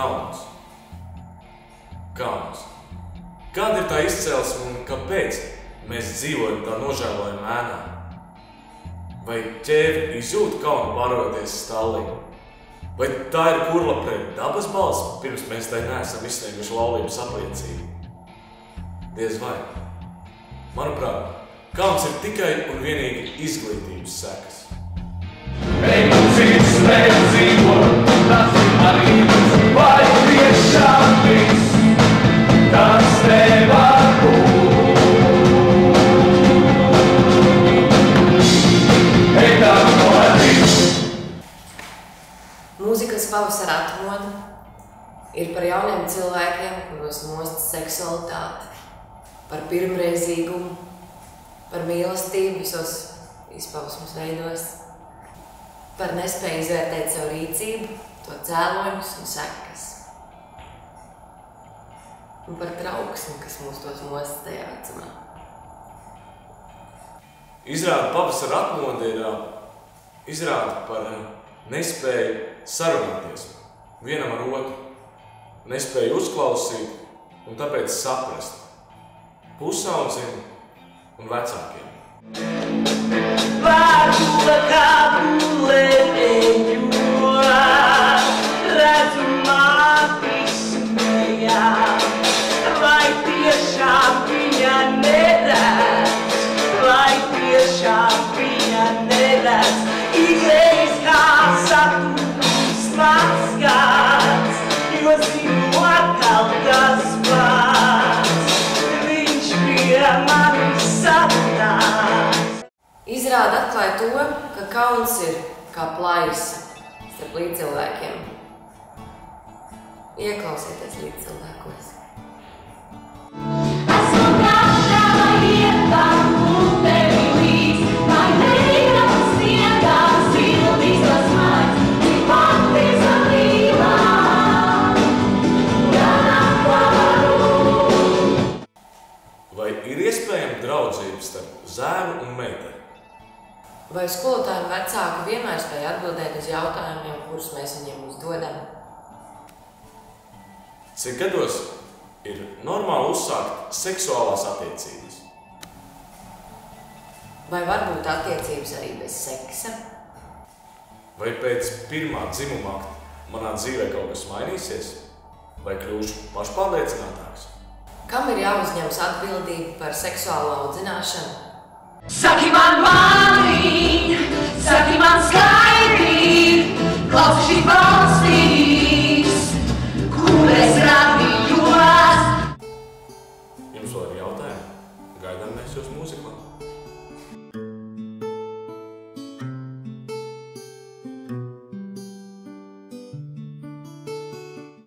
kauns. Kauns. Kāda ir tā izcelsme un kāpēc mēs dzīvojam tā nožēlojama ēnā? Vai ķēvi izjūt kaunu pāroties stallī? Vai tā ir kurla pret dabas balsi, pirms mēs tai neesam izsnieguši laulības apliecību? Diez vai. Manuprāt, kauns ir tikai un vienīgi izglītības sekas. Cits nedzīvo, tas arī vai tiešām viss, tas nevar būt. Mūzikas pavasara atmoda ir par jauniem cilvēkiem, kuros most seksualitāti, par pirmreizīgumu, par mīlestību visos izpausmes veidos, par nespēju izvērtēt savu rīcību, to cēloņus un sekas, un par trauksmi, kas mūs tos most tajā vecumā. Izrāda pavasara atmoda ir izrāda par nespēju sarunāties vienam ar otru, nespēju uzklausīt un tāpēc saprast pusaudzim un vecākiem. Izrāda atklāja to, ka kauns ir kā plaisa starp līdzcilvēkiem. Ieklausieties līdzcilvēkos. Esmu gatava iet tam upevi līdz, lai negribas sniegās, sildīs tas maigs, tik patiesa līlā, gan apvaru. Vai ir iespējama draudzība starp zēnu un meiteni? Vai skolotāji un vecāki vienmēr spēj atbildēt uz jautājumiem, kurus mēs viņiem uzdodam? Cik gados ir normāli uzsākt seksuālās attiecības? Vai var būt attiecības arī bez seksa? Vai pēc pirmā dzimuma akta manā dzīvē kaut kas mainīsies? Vai kļūšu pašpārliecinātāks? Kam ir jāuzņemas atbildība par seksuālo audzināšanu? Saki man mani, saki man skaidri, klausi šī